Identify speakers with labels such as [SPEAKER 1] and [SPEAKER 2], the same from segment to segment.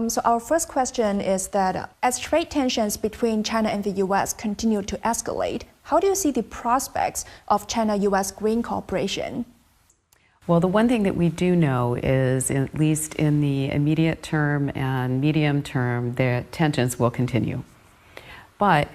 [SPEAKER 1] So our first question is that as trade tensions between China and the U.S. continue to escalate, how do you see the prospects of China-U.S. green cooperation?
[SPEAKER 2] Well, the one thing that we do know is, at least in the immediate term and medium term, the tensions will continue. But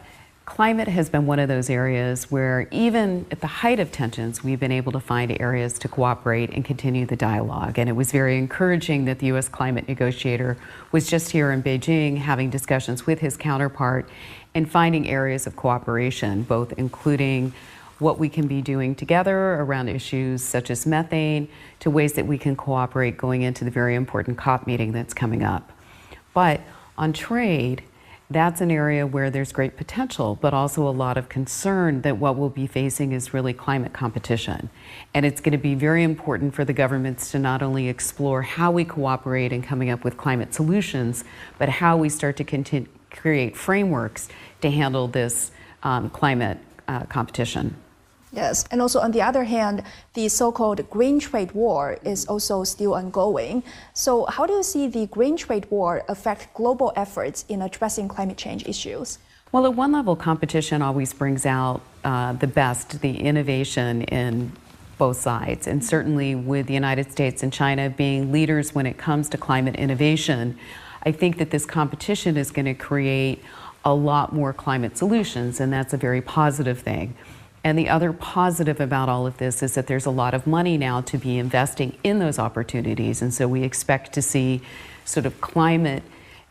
[SPEAKER 2] climate has been one of those areas where even at the height of tensions, we've been able to find areas to cooperate and continue the dialogue. And it was very encouraging that the U.S. climate negotiator was just here in Beijing having discussions with his counterpart and finding areas of cooperation, both including what we can be doing together around issues such as methane, to ways that we can cooperate going into the very important COP meeting that's coming up. But on trade, that's an area where there's great potential, but also a lot of concern that what we'll be facing is really climate competition. And it's going to be very important for the governments to not only explore how we cooperate in coming up with climate solutions, but how we start to create frameworks to handle this climate competition.
[SPEAKER 1] Yes, and also on the other hand, the so-called green trade war is also still ongoing. So how do you see the green trade war affect global efforts in addressing climate change issues?
[SPEAKER 2] Well, at one level, competition always brings out the best, the innovation in both sides. And certainly with the United States and China being leaders when it comes to climate innovation, I think that this competition is going to create a lot more climate solutions, and that's a very positive thing. And the other positive about all of this is that there's a lot of money now to be investing in those opportunities. And so we expect to see sort of climate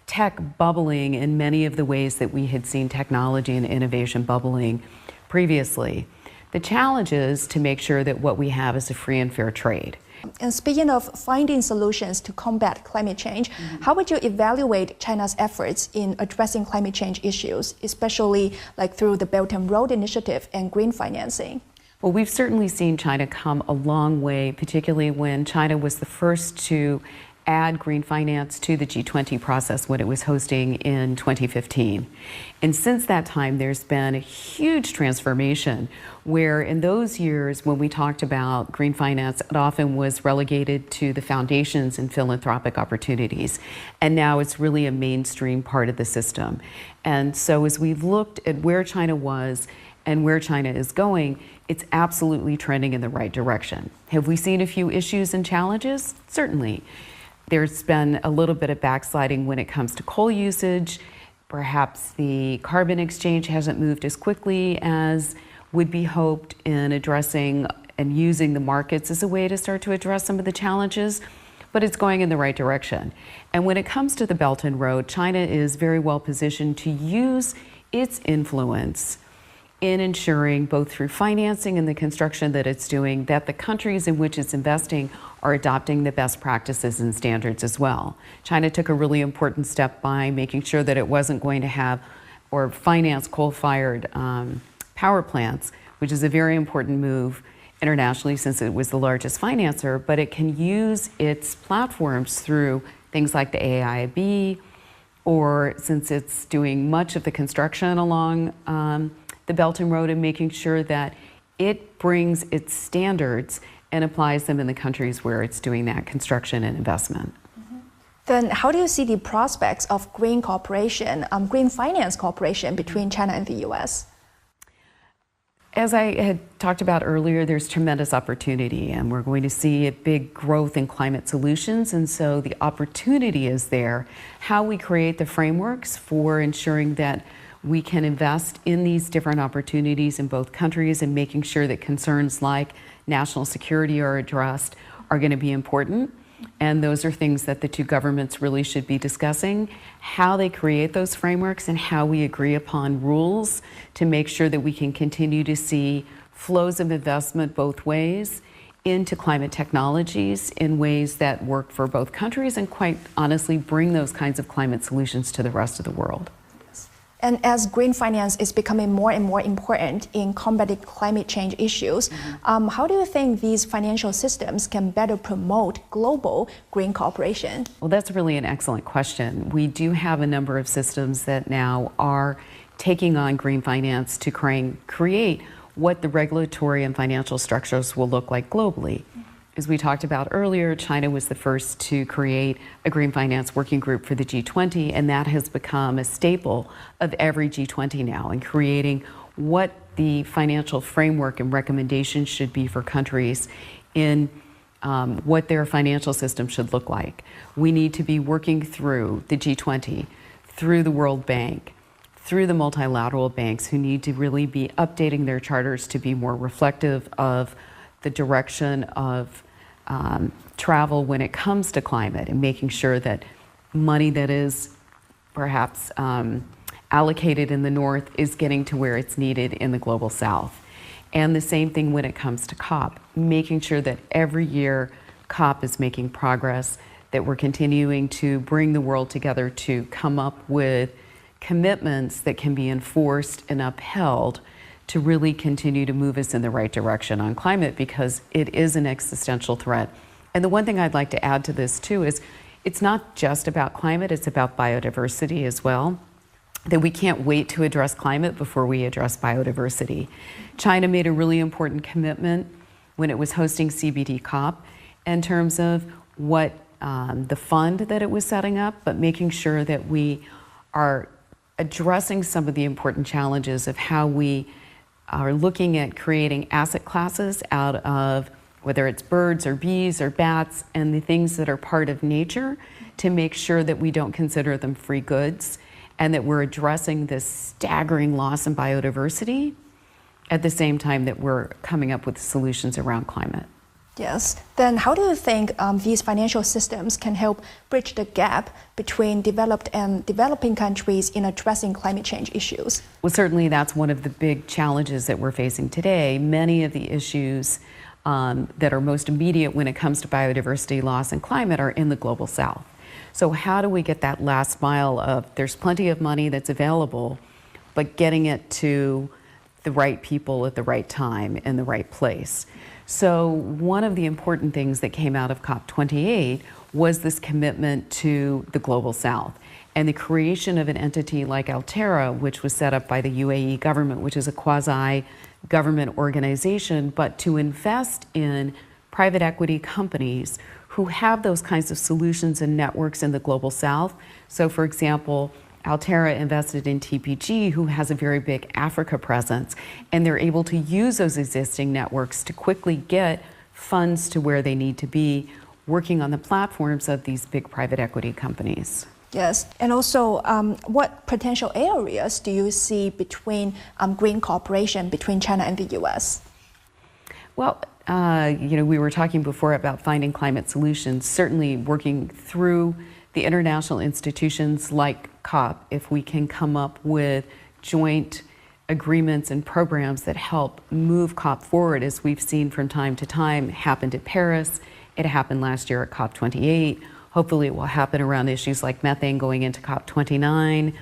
[SPEAKER 2] tech bubbling in many of the ways that we had seen technology and innovation bubbling previously. The challenge is to make sure that what we have is a free and fair trade.
[SPEAKER 1] And speaking of finding solutions to combat climate change, how would you evaluate China's efforts in addressing climate change issues, especially like through the Belt and Road Initiative and green financing?
[SPEAKER 2] Well, we've certainly seen China come a long way, particularly when China was the first to add green finance to the G20 process when it was hosting in 2015. And since that time, there's been a huge transformation where in those years when we talked about green finance, it often was relegated to the foundations and philanthropic opportunities. And now it's really a mainstream part of the system. And so as we've looked at where China was and where China is going, it's absolutely trending in the right direction. Have we seen a few issues and challenges? Certainly. There's been a little bit of backsliding when it comes to coal usage. Perhaps the carbon exchange hasn't moved as quickly as would be hoped in addressing and using the markets as a way to start to address some of the challenges, but it's going in the right direction. And when it comes to the Belt and Road, China is very well positioned to use its influence in ensuring, both through financing and the construction that it's doing, that the countries in which it's investing are adopting the best practices and standards as well. China took a really important step by making sure that it wasn't going to have or finance coal-fired power plants, which is a very important move internationally since it was the largest financer, but it can use its platforms through things like the AIIB, or since it's doing much of the construction along the Belt and Road, and making sure that it brings its standards and applies them in the countries where it's doing that construction and investment.
[SPEAKER 1] Then how do you see the prospects of green cooperation, green finance cooperation between China and the U.S.?
[SPEAKER 2] As I had talked about earlier, there's tremendous opportunity, and we're going to see a big growth in climate solutions, and so the opportunity is there. How we create the frameworks for ensuring that we can invest in these different opportunities in both countries and making sure that concerns like national security are addressed are going to be important. And those are things that the two governments really should be discussing, how they create those frameworks and how we agree upon rules to make sure that we can continue to see flows of investment both ways into climate technologies in ways that work for both countries and, quite honestly, bring those kinds of climate solutions to the rest of the world.
[SPEAKER 1] And as green finance is becoming more and more important in combating climate change issues, how do you think these financial systems can better promote global green cooperation?
[SPEAKER 2] Well, that's really an excellent question. We do have a number of systems that now are taking on green finance to create what the regulatory and financial structures will look like globally. as we talked about earlier, China was the first to create a green finance working group for the G20, and that has become a staple of every G20 now in creating what the financial framework and recommendations should be for countries in what their financial system should look like. We need to be working through the G20, through the World Bank, through the multilateral banks who need to really be updating their charters to be more reflective of the direction of travel when it comes to climate, and making sure that money that is perhaps allocated in the North is getting to where it's needed in the global South. And the same thing when it comes to COP, making sure that every year COP is making progress, that we're continuing to bring the world together to come up with commitments that can be enforced and upheld to really continue to move us in the right direction on climate, because it is an existential threat. And the one thing I'd like to add to this too is it's not just about climate, it's about biodiversity as well. That we can't wait to address climate before we address biodiversity. China made a really important commitment when it was hosting CBD COP in terms of what the fund that it was setting up, but making sure that we are addressing some of the important challenges of how we are looking at creating asset classes out of whether it's birds or bees or bats and the things that are part of nature, to make sure that we don't consider them free goods, and that we're addressing this staggering loss in biodiversity at the same time that we're coming up with solutions around climate.
[SPEAKER 1] Yes. Then how do you think these financial systems can help bridge the gap between developed and developing countries in addressing climate change issues?
[SPEAKER 2] Well, certainly that's one of the big challenges that we're facing today. Many of the issues that are most immediate when it comes to biodiversity loss and climate are in the global South. So how do we get that last mile of there's plenty of money that's available, but getting it to the right people at the right time in the right place? So one of the important things that came out of COP28 was this commitment to the global South and the creation of an entity like Lehr, which was set up by the UAE government, which is a quasi-government organization, but to invest in private equity companies who have those kinds of solutions and networks in the global South. So for example, Altera invested in TPG, who has a very big Africa presence, and they're able to use those existing networks to quickly get funds to where they need to be, working on the platforms of these big private equity companies.
[SPEAKER 1] Yes, and also what potential areas do you see between green cooperation between China and the US?
[SPEAKER 2] Well, we were talking before about finding climate solutions, certainly working through the international institutions like COP, if we can come up with joint agreements and programs that help move COP forward, as we've seen from time to time, happened at Paris, it happened last year at COP28, hopefully it will happen around issues like methane going into COP29,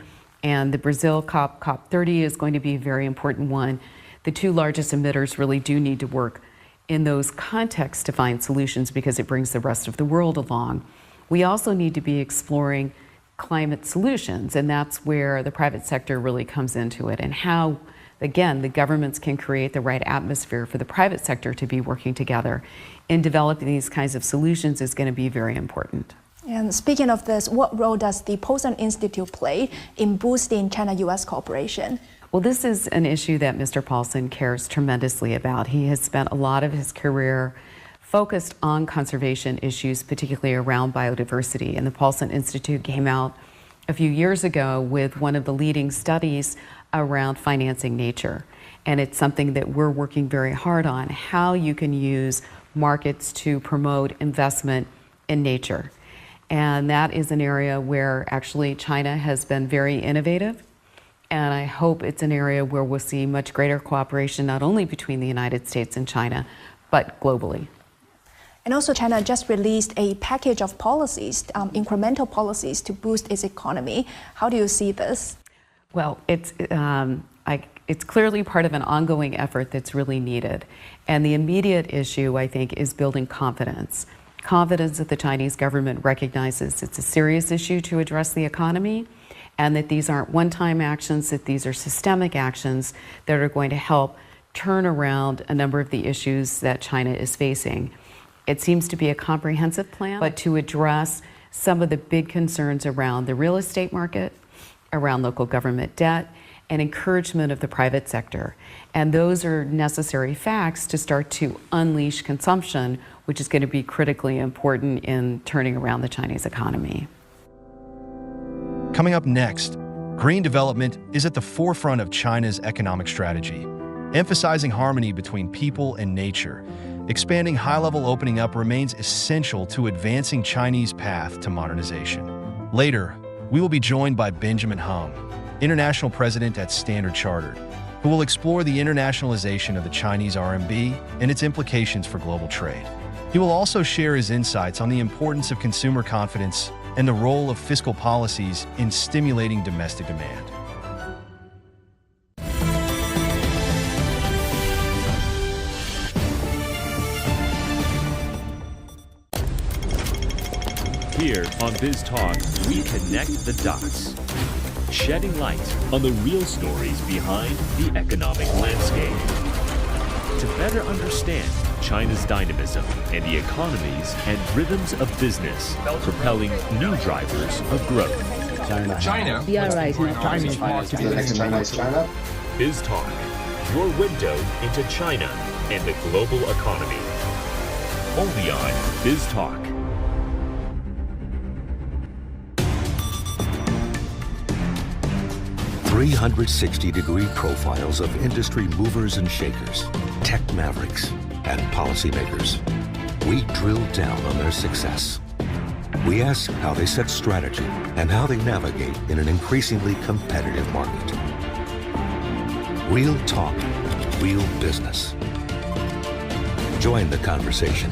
[SPEAKER 2] and the Brazil COP30 is going to be a very important one. The two largest emitters really do need to work in those contexts to find solutions, because it brings the rest of the world along. We also need to be exploring climate solutions, and that's where the private sector really comes into it, and how, again, the governments can create the right atmosphere for the private sector to be working together in developing these kinds of solutions is going to be very important.
[SPEAKER 1] And speaking of this, what role does the Paulson Institute play in boosting China-US cooperation?
[SPEAKER 2] Well, this is an issue that Mr. Paulson cares tremendously about. He has spent a lot of his career focused on conservation issues, particularly around biodiversity. And the Paulson Institute came out a few years ago with one of the leading studies around financing nature. And it's something that we're working very hard on, how you can use markets to promote investment in nature. And that is an area where actually China has been very innovative. And I hope it's an area where we'll see much greater cooperation, not only between the United States and China, but globally.
[SPEAKER 1] And also China just released a package of policies, incremental policies to boost its economy. How do you see this?
[SPEAKER 2] Well, it's clearly part of an ongoing effort that's really needed. And the immediate issue, I think, is building confidence. Confidence that the Chinese government recognizes it's a serious issue to address the economy, and that these aren't one-time actions, that these are systemic actions that are going to help turn around a number of the issues that China is facing. It seems to be a comprehensive plan, but to address some of the big concerns around the real estate market, around local government debt, and encouragement of the private sector. And those are necessary facts to start to unleash consumption, which is going to be critically important in turning around the Chinese economy.
[SPEAKER 3] Coming up next, green development is at the forefront of China's economic strategy, emphasizing harmony between people and nature. Expanding high-level opening up remains essential to advancing Chinese path to modernization. Later, we will be joined by Benjamin Hung, International President at Standard Chartered, who will explore the internationalization of the Chinese RMB and its implications for global trade. He will also share his insights on the importance of consumer confidence and the role of fiscal policies in stimulating domestic demand.
[SPEAKER 4] Here on Biztalk, we connect the dots, shedding light on the real stories behind the economic landscape. To better understand China's dynamism and the economies and rhythms of business, propelling new drivers of growth.
[SPEAKER 5] China.
[SPEAKER 4] Biztalk, your window into China and the global economy. Only on Biztalk.
[SPEAKER 6] 360-degree profiles of industry movers and shakers, tech mavericks, and policymakers. We drill down on their success. We ask how they set strategy and how they navigate in an increasingly competitive market. Real talk, real business. Join the conversation.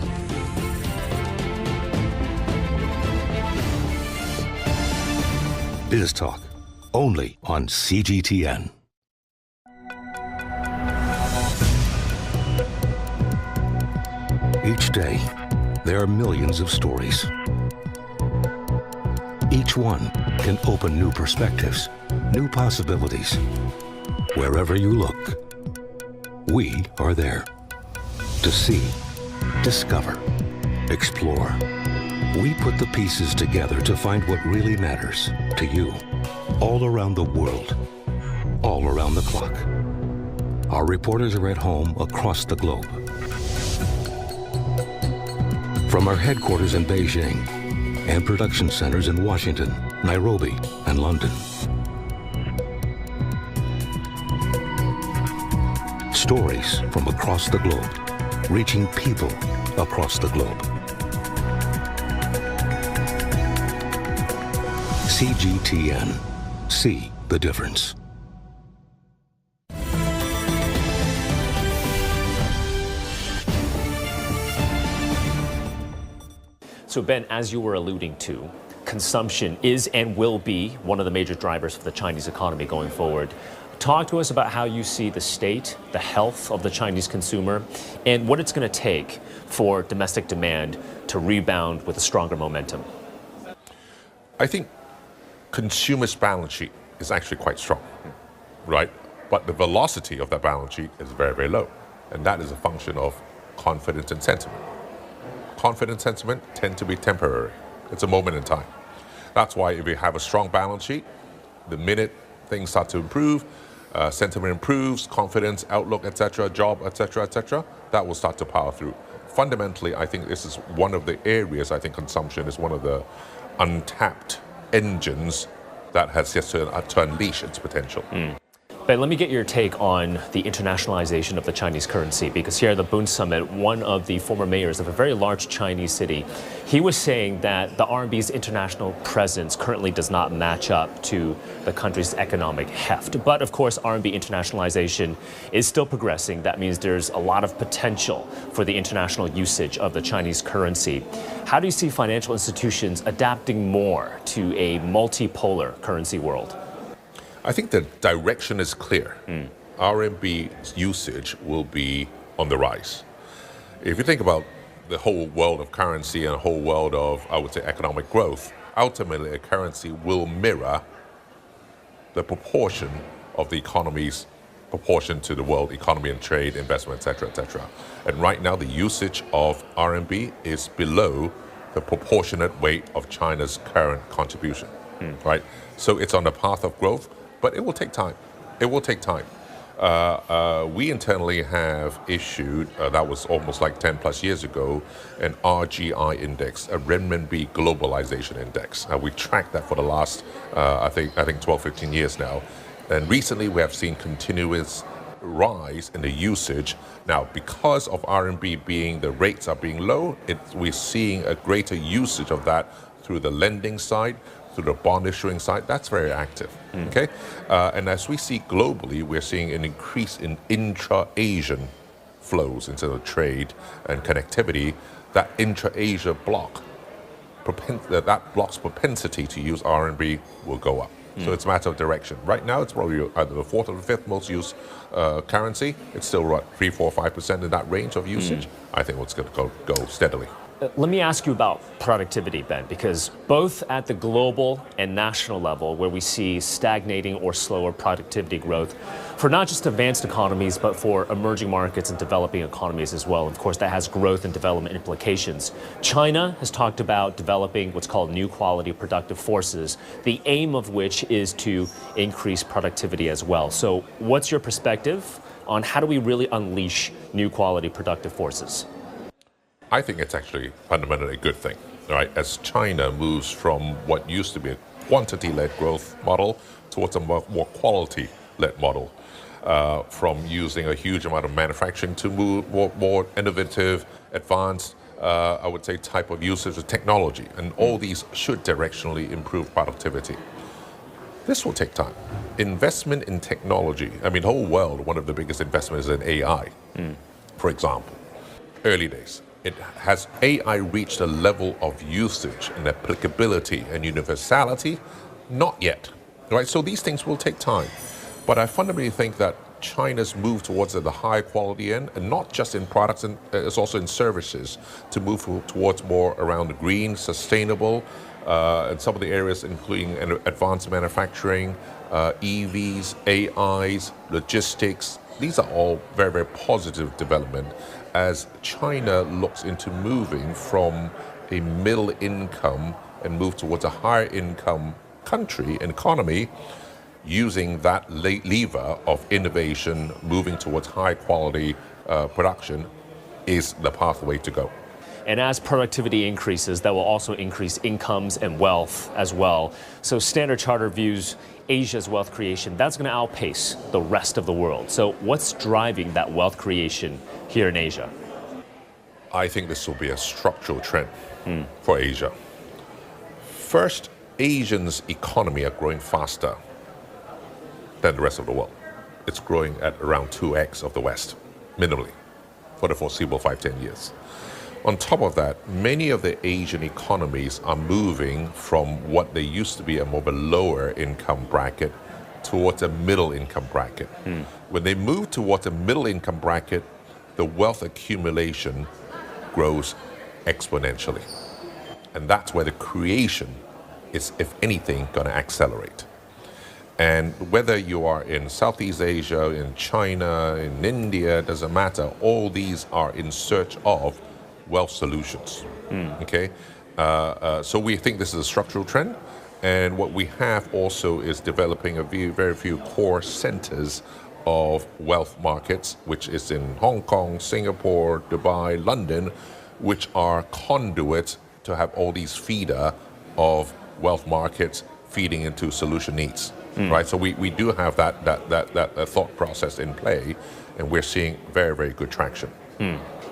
[SPEAKER 6] Biztalk, only on CGTN. Each day, there are millions of stories. Each one can open new perspectives, new possibilities. Wherever you look, we are there to see, discover, explore. We put the pieces together to find what really matters to you, all around the world, all around the clock. Our reporters are at home across the globe. From our headquarters in Beijing and production centers in Washington, Nairobi, and London. Stories from across the globe, reaching people across the globe. CGTN. See the difference.
[SPEAKER 4] So Ben, as you were alluding to, consumption is and will be one of the major drivers for the Chinese economy going forward. Talk to us about how you see the state, the health of the Chinese consumer, and what it's going to take for domestic demand to rebound with a stronger momentum.
[SPEAKER 5] I think consumers' balance sheet is actually quite strong, right? But the velocity of that balance sheet is very, very low. And that is a function of confidence and sentiment. Confidence and sentiment tend to be temporary. It's a moment in time. That's why if you have a strong balance sheet, the minute things start to improve, sentiment improves, confidence, outlook, etc., job, etc., that will start to power through. Fundamentally, I think this is one of the areas, I think consumption is one of the untapped engines that has yet to unleash its potential.
[SPEAKER 4] Ben, let me get your take on the internationalization of the Chinese currency, because here at the Boon Summit, one of the former mayors of a very large Chinese city, he was saying that the RMB's international presence currently does not match up to the country's economic heft. But of course, RMB internationalization is still progressing. That means there's a lot of potential for the international usage of the Chinese currency. How do you see financial institutions adapting more to a multipolar currency world?
[SPEAKER 5] I think the direction is clear. RMB's usage will be on the rise. If you think about the whole world of currency and the whole world of, I would say, economic growth, ultimately a currency will mirror the proportion of the economy's proportion to the world economy and trade, investment, etc., etc. And right now, the usage of RMB is below the proportionate weight of China's current contribution, right? So it's on the path of growth, but it will take time. It will take time. We internally have issued, that was almost like 10 plus years ago, an RGI index, a renminbi globalization index. We tracked that for the last, I think 12, 15 years now. And recently we have seen continuous rise in the usage. Now, because of RMB being, the rates are being low, we're seeing a greater usage of that through the lending side, through the bond issuing side. That's very active, okay? And as we see globally, we're seeing an increase in intra-Asian flows into the trade and connectivity. That intra-Asia block, that block's propensity to use RMB will go up. So it's a matter of direction. Right now, it's probably either the fourth or the fifth most used currency. It's still what, 3, 4, 5% in that range of usage. I think it's going to go steadily.
[SPEAKER 4] Let me ask you about productivity, Ben, because both at the global and national level, where we see stagnating or slower productivity growth for not just advanced economies, but for emerging markets and developing economies as well. Of course, that has growth and development implications. China has talked about developing what's called new quality productive forces, the aim of which is to increase productivity as well. So what's your perspective on how do we really unleash new quality productive forces?
[SPEAKER 5] I think it's actually fundamentally a good thing, right? As China moves from what used to be a quantity-led growth model towards a more quality-led model, from using a huge amount of manufacturing to move more innovative, advanced, I would say, type of usage of technology. And all these should directionally improve productivity. This will take time. Investment in technology, I mean, the whole world, one of the biggest investments is in AI, for example. Early days. Has AI reached a level of usage and applicability and universality? Not yet, right? So these things will take time. But I fundamentally think that China's move towards the high quality end, and not just in products, and it's also in services, to move towards more around the green, sustainable, and some of the areas including advanced manufacturing, EVs, AIs, logistics. These are all very, very positive development as China looks into moving from a middle income and move towards a higher income country and economy, using that lever of innovation, moving towards high quality production is the pathway to go.
[SPEAKER 4] And as productivity increases, that will also increase incomes and wealth as well. So Standard Chartered views Asia's wealth creation, that's going to outpace the rest of the world. So what's driving that wealth creation here in Asia?
[SPEAKER 5] I think this will be a structural trend for Asia. First, Asians' economy are growing faster than the rest of the world. It's growing at around 2x of the West, minimally, for the foreseeable 5-10 years. On top of that, many of the Asian economies are moving from what they used to be a more of a lower income bracket towards a middle income bracket. When they move towards a middle income bracket, the wealth accumulation grows exponentially. And that's where the creation is, if anything, going to accelerate. And whether you are in Southeast Asia, in China, in India, doesn't matter, all these are in search of wealth solutions, okay? So we think this is a structural trend, and what we have also is developing very few core centers of wealth markets, which is in Hong Kong, Singapore, Dubai, London, which are conduits to have all these feeder of wealth markets feeding into solution needs, right? So we do have that thought process in play, and we're seeing very, very good traction.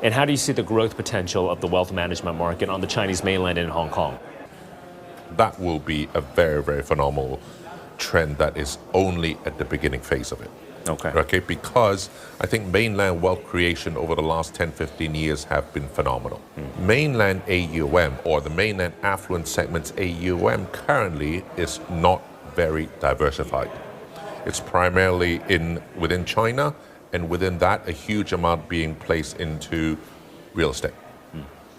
[SPEAKER 4] And how do you see the growth potential of the wealth management market on the Chinese mainland and in Hong Kong?
[SPEAKER 5] That will be a very, very phenomenal trend that is only at the beginning phase of it. Okay, because I think mainland wealth creation over the last 10, 15 years have been phenomenal. Mainland AUM, or the mainland affluent segment's AUM, currently is not very diversified. It's primarily within China, and within that, a huge amount being placed into real estate.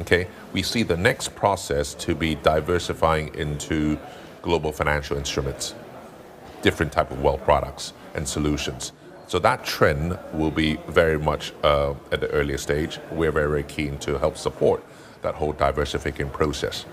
[SPEAKER 5] Okay, we see the next process to be diversifying into global financial instruments, different type of wealth products and solutions. So that trend will be very much at the earlier stage. We're very, very keen to help support that whole diversification process.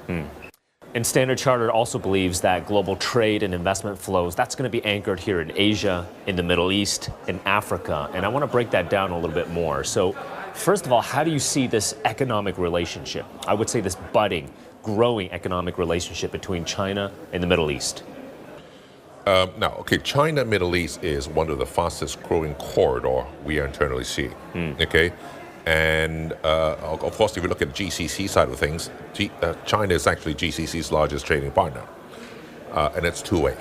[SPEAKER 4] And Standard Chartered also believes that global trade and investment flows, that's going to be anchored here in Asia, in the Middle East, in Africa. And I want to break that down a little bit more. So first of all, how do you see this economic relationship? I would say this budding, growing economic relationship between China and the Middle East.
[SPEAKER 5] China, Middle East is one of the fastest growing corridor we are internally seeing, okay? And of course, if you look at the GCC side of things, China is actually GCC's largest trading partner, and it's two-way,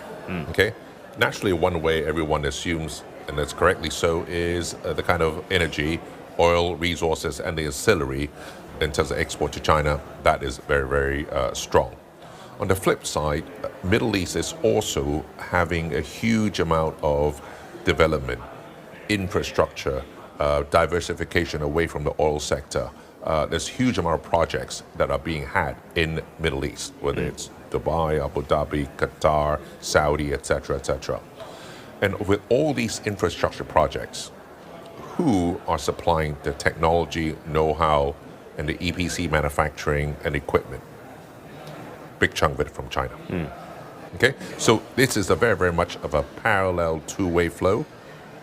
[SPEAKER 5] okay? Naturally, one way everyone assumes, and that's correctly so, is the kind of energy, oil, resources, and the ancillary in terms of export to China, that is very, very strong. On the flip side, Middle East is also having a huge amount of development, infrastructure, diversification away from the oil sector. There's a huge amount of projects that are being had in Middle East, whether it's Dubai, Abu Dhabi, Qatar, Saudi, etc., etc. And with all these infrastructure projects, who are supplying the technology, know-how, and the EPC manufacturing and equipment? Big chunk of it from China. Okay, so this is a very, very much of a parallel two-way flow,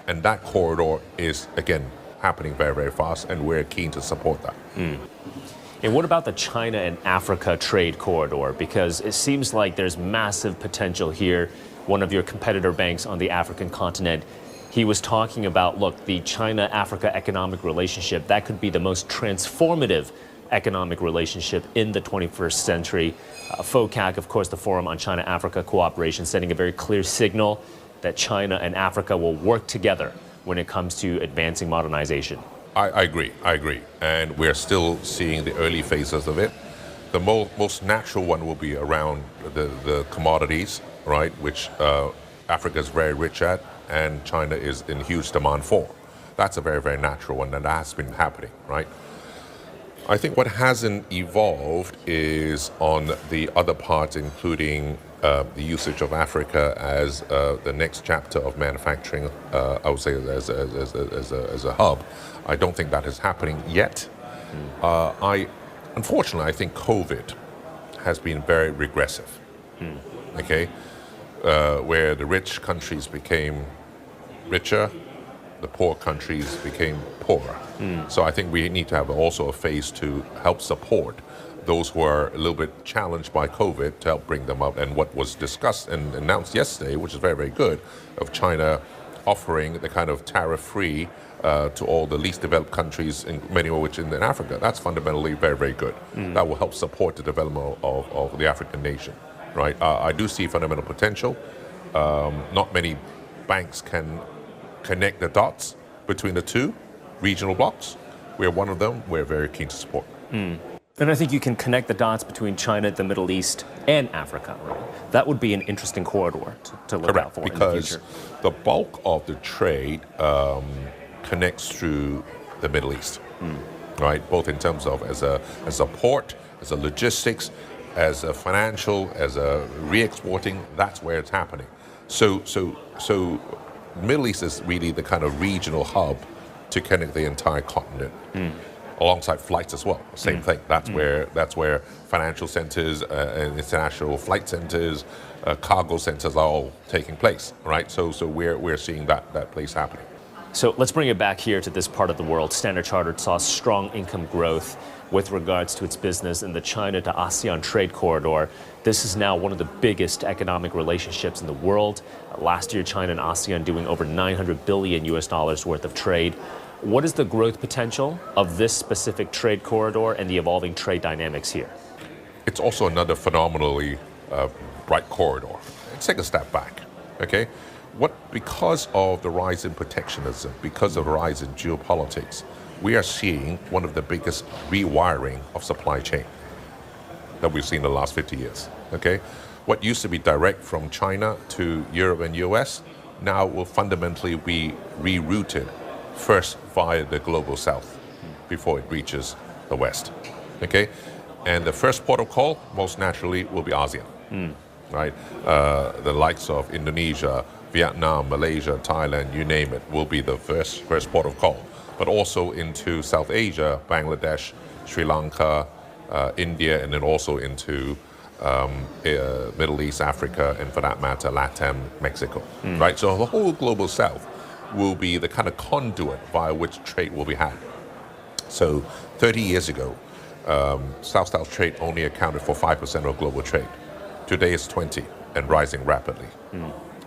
[SPEAKER 5] and that corridor is again happening very, very fast, and we're keen to support that.
[SPEAKER 4] And what about the China and Africa trade corridor? Because it seems like there's massive potential here. One of your competitor banks on the African continent, he was talking about, look, the China-Africa economic relationship, that could be the most transformative economic relationship in the 21st century. FOCAC, of course, the Forum on China-Africa Cooperation, sending a very clear signal that China and Africa will work together when it comes to advancing modernization.
[SPEAKER 5] I agree. And we're still seeing the early phases of it. The most natural one will be around the commodities, right, which Africa is very rich at and China is in huge demand for. That's a very, very natural one, and that has been happening, right? I think what hasn't evolved is on the other parts, including the usage of Africa as the next chapter of manufacturing, I would say as a hub. I don't think that is happening yet. Unfortunately, I think COVID has been very regressive, okay? Where the rich countries became richer, the poor countries became poorer. So I think we need to have also a phase to help support those who are a little bit challenged by COVID to help bring them up. And what was discussed and announced yesterday, which is very, very good, of China offering the kind of tariff-free to all the least developed countries, in many of which in Africa. That's fundamentally very, very good. That will help support the development of the African nation, right? I do see fundamental potential. Not many banks can connect the dots between the two regional blocks. We're one of them. We're very keen to support.
[SPEAKER 4] And I think you can connect the dots between China, the Middle East, and Africa. Right? That would be an interesting corridor to look out for in the future.
[SPEAKER 5] Because the bulk of the trade connects through the Middle East, right? Both in terms of as a port, as a logistics, as a financial, as a re-exporting. That's where it's happening. So Middle East is really the kind of regional hub to connect the entire continent, alongside flights as well. Same thing. That's where financial centers and international flight centers, cargo centers are all taking place, right? So we're seeing that place happening.
[SPEAKER 4] So let's bring it back here to this part of the world. Standard Chartered saw strong income growth with regards to its business in the China to ASEAN trade corridor. This is now one of the biggest economic relationships in the world. Last year, China and ASEAN doing over $900 billion worth of trade. What is the growth potential of this specific trade corridor and the evolving trade dynamics here?
[SPEAKER 5] It's also another phenomenally bright corridor. Let's take a step back, okay? Because of the rise in protectionism, because of the rise in geopolitics, we are seeing one of the biggest rewiring of supply chain that we've seen in the last 50 years, okay? What used to be direct from China to Europe and US now will fundamentally be rerouted first via the global south before it reaches the west, okay? And the first port of call, most naturally, will be ASEAN, right? The likes of Indonesia, Vietnam, Malaysia, Thailand, you name it, will be the first port of call. But also into South Asia, Bangladesh, Sri Lanka, India, and then also into Middle East, Africa, and for that matter, Latin, Mexico, right? So the whole global South will be the kind of conduit via which trade will be had. So 30 years ago, South-South trade only accounted for 5% of global trade. Today it's 20 and rising rapidly.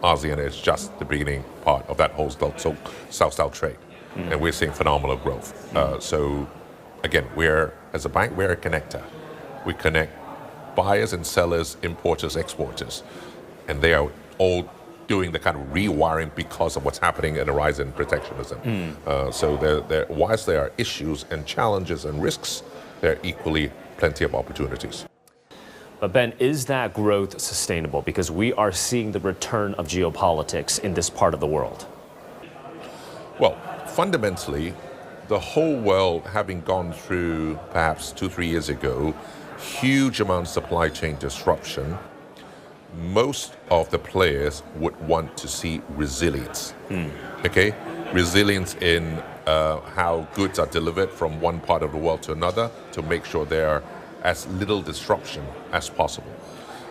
[SPEAKER 5] ASEAN is just the beginning part of that whole South-South trade. And we're seeing phenomenal growth. So again, as a bank, we're a connector. We connect buyers and sellers, importers, exporters. And they are all doing the kind of rewiring because of what's happening in the rise in protectionism. So whilst there are issues and challenges and risks, there are equally plenty of opportunities.
[SPEAKER 4] But Ben, is that growth sustainable? Because we are seeing the return of geopolitics in this part of the world.
[SPEAKER 5] Well, fundamentally, the whole world having gone through perhaps 2-3 years ago, huge amounts of supply chain disruption, most of the players would want to see resilience. Okay? Resilience in how goods are delivered from one part of the world to another to make sure there are as little disruption as possible.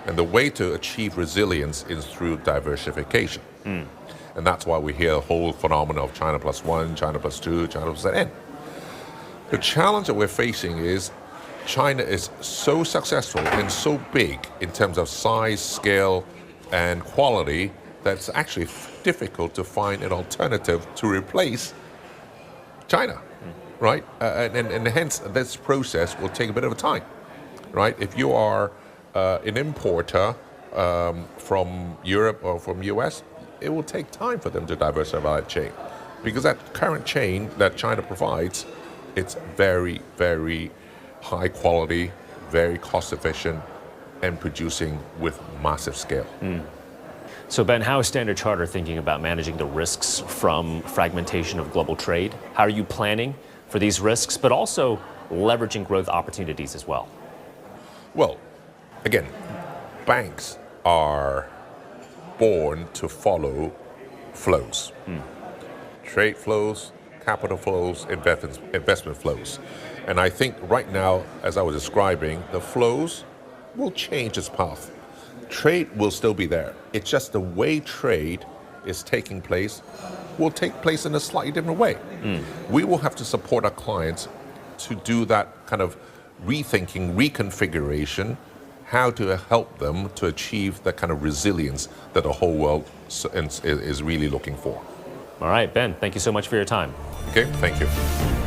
[SPEAKER 5] And the way to achieve resilience is through diversification. And that's why we hear the whole phenomenon of China plus one, China plus two, China plus N. The challenge that we're facing is China is so successful and so big in terms of size, scale, and quality that it's actually difficult to find an alternative to replace China, right? And hence this process will take a bit of time, right? If you are an importer from Europe or from US, it will take time for them to diversify that chain, because that current chain that China provides, it's very, very high quality, very cost efficient, and producing with massive scale.
[SPEAKER 4] So Ben, how is Standard Chartered thinking about managing the risks from fragmentation of global trade? How are you planning for these risks, but also leveraging growth opportunities as well?
[SPEAKER 5] Well, again, banks are born to follow flows. Trade flows, capital flows, investment flows. And I think right now, as I was describing, the flows will change its path. Trade will still be there. It's just the way trade is taking place will take place in a slightly different way. We will have to support our clients to do that kind of rethinking, reconfiguration, how to help them to achieve that kind of resilience that the whole world is really looking for.
[SPEAKER 4] All right, Ben, thank you so much for your time.
[SPEAKER 5] Okay, thank you.